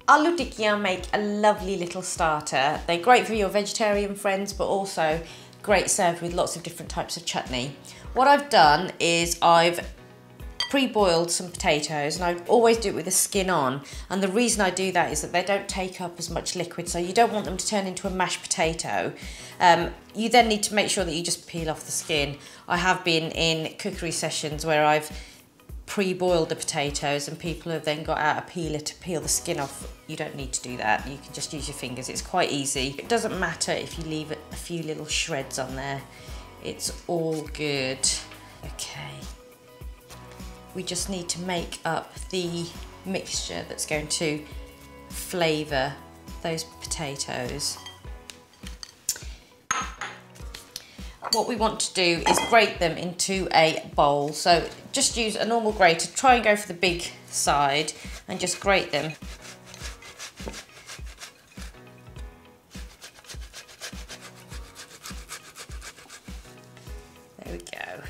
Aloo Tikki make a lovely little starter. They're great for your vegetarian friends, but also great served with lots of different types of chutney. What I've done is I've pre-boiled some potatoes, and I always do it with the skin on, and the reason I do that is that they don't take up as much liquid, so you don't want them to turn into a mashed potato. You then need to make sure that you just peel off the skin. I have been in cookery sessions where I've pre-boiled the potatoes and people have then got out a peeler to peel the skin off. You don't need to do that, you can just use your fingers, it's quite easy. It doesn't matter if you leave a few little shreds on there, it's all good. Okay, we just need to make up the mixture that's going to flavour those potatoes. What we want to do is grate them into a bowl. So just use a normal grater, try and go for the big side and just grate them. There we go.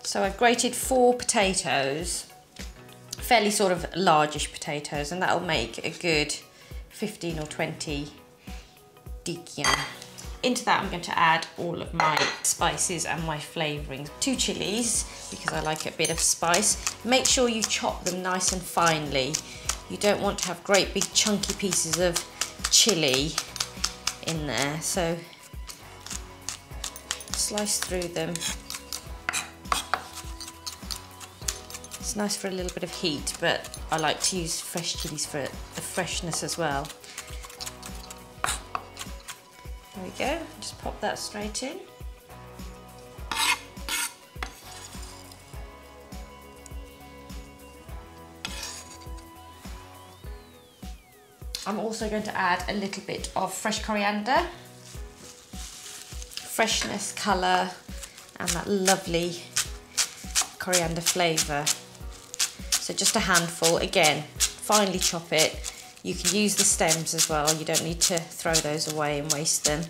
So I've grated 4 potatoes, fairly sort of largish potatoes, and that'll make a good 15 or 20 tikki. Into that I'm going to add all of my spices and my flavourings. 2 chillies, because I like a bit of spice. Make sure you chop them nice and finely. You don't want to have great big chunky pieces of chilli in there, so slice through them. It's nice for a little bit of heat, but I like to use fresh chillies for the freshness as well. There we go, just pop that straight in. I'm also going to add a little bit of fresh coriander. Freshness, colour, and that lovely coriander flavour. So just a handful, again, finely chop it. You can use the stems as well, you don't need to throw those away and waste them.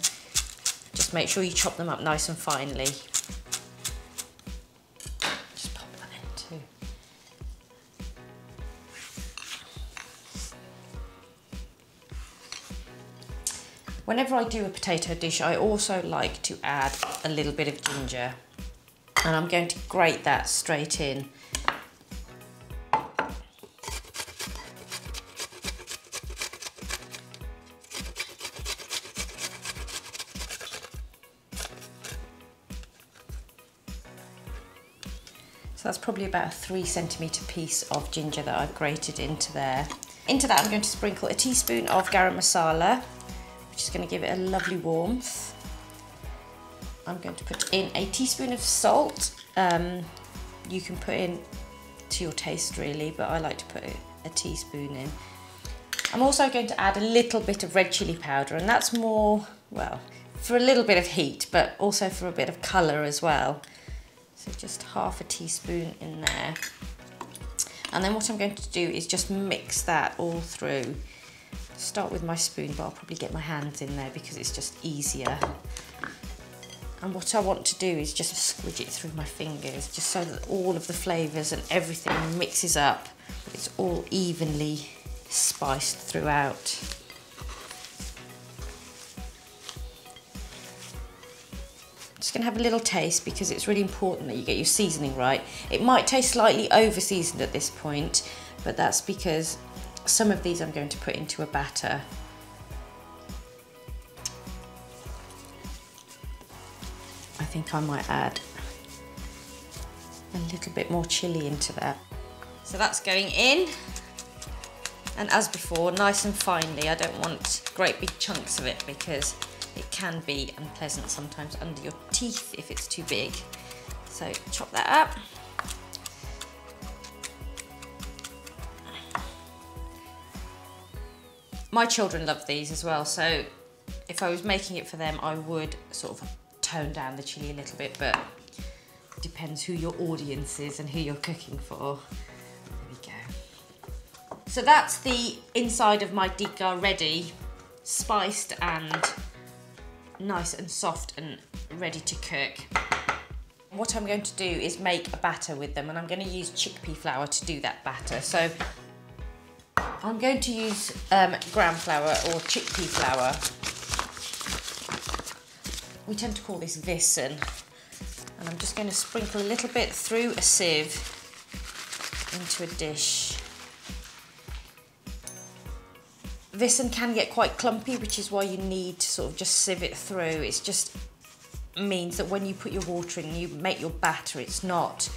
Just make sure you chop them up nice and finely. Just pop that in too. Whenever I do a potato dish, I also like to add a little bit of ginger, and I'm going to grate that straight in. So that's probably about a 3 centimetre piece of ginger that I've grated into there. Into that I'm going to sprinkle a teaspoon of garam masala, which is going to give it a lovely warmth. I'm going to put in a teaspoon of salt. You can put in to your taste really, but I like to put a teaspoon in. I'm also going to add a little bit of red chilli powder, and that's more, well, for a little bit of heat, but also for a bit of colour as well. So just half a teaspoon in there. And then what I'm going to do is just mix that all through. Start with my spoon, but I'll probably get my hands in there because it's just easier. And what I want to do is just squidge it through my fingers, just so that all of the flavours and everything mixes up, but it's all evenly spiced throughout. Just going to have a little taste because it's really important that you get your seasoning right. It might taste slightly over seasoned at this point, but that's because some of these I'm going to put into a batter. I think I might add a little bit more chilli into that. So that's going in, and as before, nice and finely. I don't want great big chunks of it because it can be unpleasant sometimes under your teeth if it's too big. So chop that up. My children love these as well, so if I was making it for them, I would sort of tone down the chilli a little bit, but it depends who your audience is and who you're cooking for. There we go. So that's the inside of my tikka ready, spiced and nice and soft and ready to cook. what I'm going to do is make a batter with them, and I'm going to use chickpea flour to do that batter. So I'm going to use gram flour or chickpea flour. We tend to call this Vissen, and I'm just going to sprinkle a little bit through a sieve into a dish. Vissen can get quite clumpy, which is why you need to sort of just sieve it through. It just means that when you put your water in, you make your batter, it's not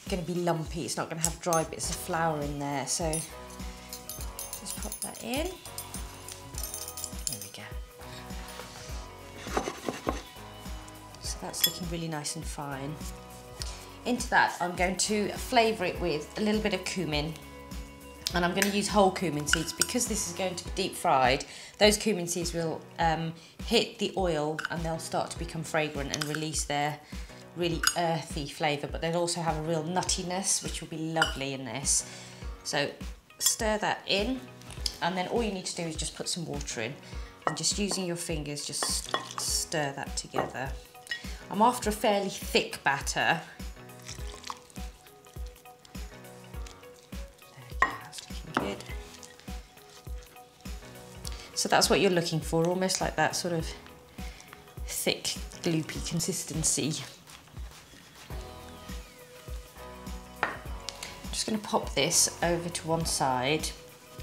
going to be lumpy, it's not going to have dry bits of flour in there. So just pop that in. There we go. So that's looking really nice and fine. Into that, I'm going to flavour it with a little bit of cumin. And I'm going to use whole cumin seeds because this is going to be deep fried. Those cumin seeds will hit the oil and they'll start to become fragrant and release their really earthy flavour, but they'll also have a real nuttiness, which will be lovely in this. So stir that in, and then all you need to do is just put some water in, and just using your fingers, just stir that together. I'm after a fairly thick batter. Good. So that's what you're looking for, almost like that sort of thick, gloopy consistency. I'm just going to pop this over to one side,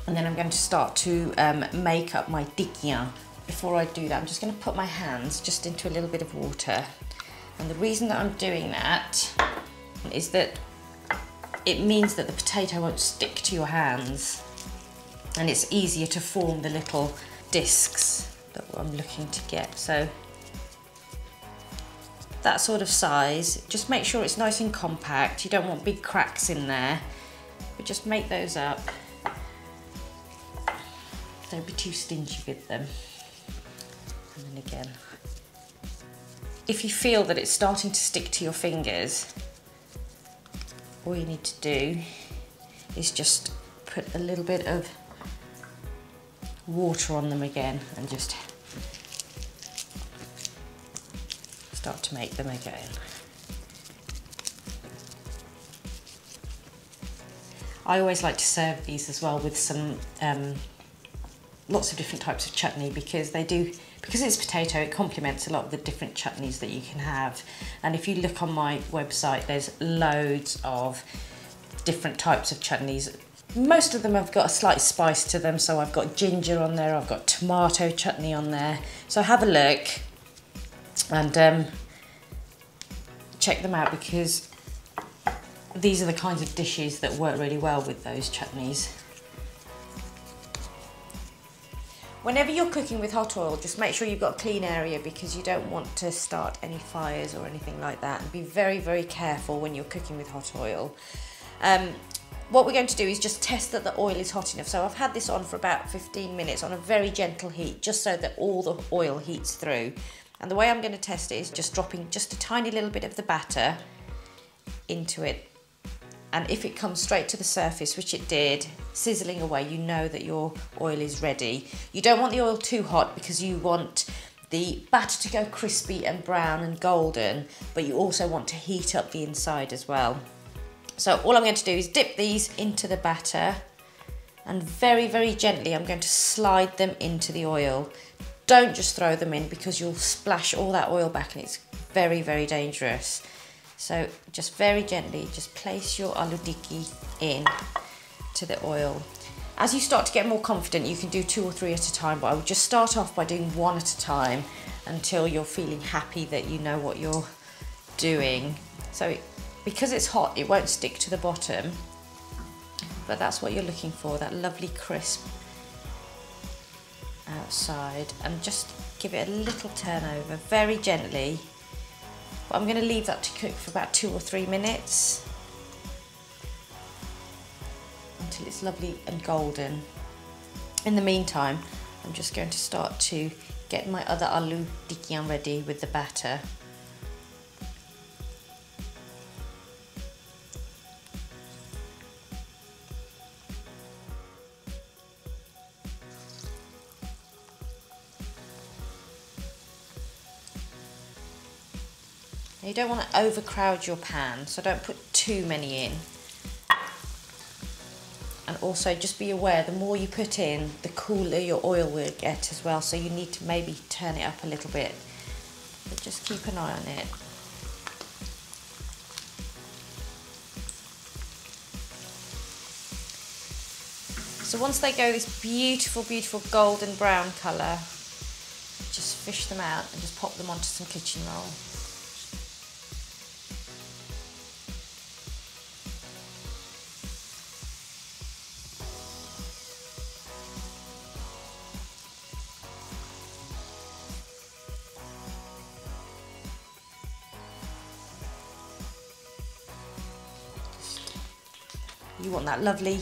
and then I'm going to start to make up my tikki. Before I do that, I'm just going to put my hands just into a little bit of water. And the reason that I'm doing that is that it means that the potato won't stick to your hands, and it's easier to form the little discs that I'm looking to get. So that sort of size, just make sure it's nice and compact. You don't want big cracks in there, but just make those up. Don't be too stingy with them. And then again, if you feel that it's starting to stick to your fingers, all you need to do is just put a little bit of water on them again and just start to make them again. I always like to serve these as well with some lots of different types of chutney, because it's potato, it complements a lot of the different chutneys that you can have. And if you look on my website, there's loads of different types of chutneys. Most of them have got a slight spice to them, so I've got ginger on there, I've got tomato chutney on there. So have a look and check them out, because these are the kinds of dishes that work really well with those chutneys. Whenever you're cooking with hot oil, just make sure you've got a clean area, because you don't want to start any fires or anything like that. And be very, very careful when you're cooking with hot oil. What we're going to do is just test that the oil is hot enough. So I've had this on for about 15 minutes on a very gentle heat, just so that all the oil heats through. And the way I'm going to test it is just dropping just a tiny little bit of the batter into it. And if it comes straight to the surface, which it did, sizzling away, you know that your oil is ready. You don't want the oil too hot, because you want the batter to go crispy and brown and golden, but you also want to heat up the inside as well. So all I'm going to do is dip these into the batter, and very, very gently I'm going to slide them into the oil. Don't just throw them in, because you'll splash all that oil back, and it's very, very dangerous. So just very gently, just place your aloo tikki in to the oil. As you start to get more confident, you can do 2 or 3 at a time, but I would just start off by doing 1 at a time until you're feeling happy that you know what you're doing. So because it's hot, it won't stick to the bottom, but that's what you're looking for, that lovely crisp outside. And just give it a little turn over very gently. But I'm going to leave that to cook for about 2 or 3 minutes until it's lovely and golden. In the meantime, I'm just going to start to get my other aloo tikki ready with the batter. You don't want to overcrowd your pan, so don't put too many in. And also just be aware, the more you put in, the cooler your oil will get as well, so you need to maybe turn it up a little bit, but just keep an eye on it. So once they go this beautiful, beautiful golden brown colour, just fish them out and just pop them onto some kitchen roll. You want that lovely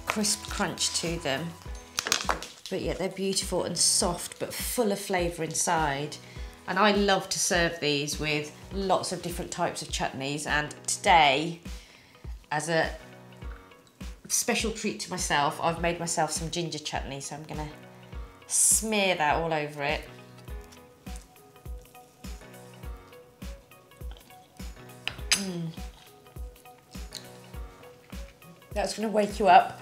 crisp crunch to them, but yet they're beautiful and soft but full of flavour inside. And I love to serve these with lots of different types of chutneys, and today, as a special treat to myself, I've made myself some ginger chutney, so I'm gonna smear that all over it. That's going to wake you up.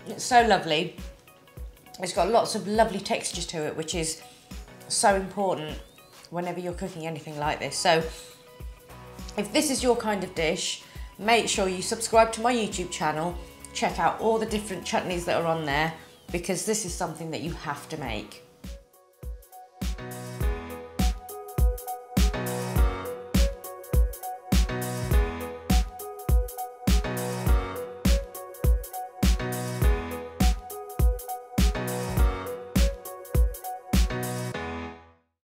It's so lovely. It's got lots of lovely textures to it, which is so important whenever you're cooking anything like this. So if this is your kind of dish, make sure you subscribe to my YouTube channel, check out all the different chutneys that are on there, because this is something that you have to make.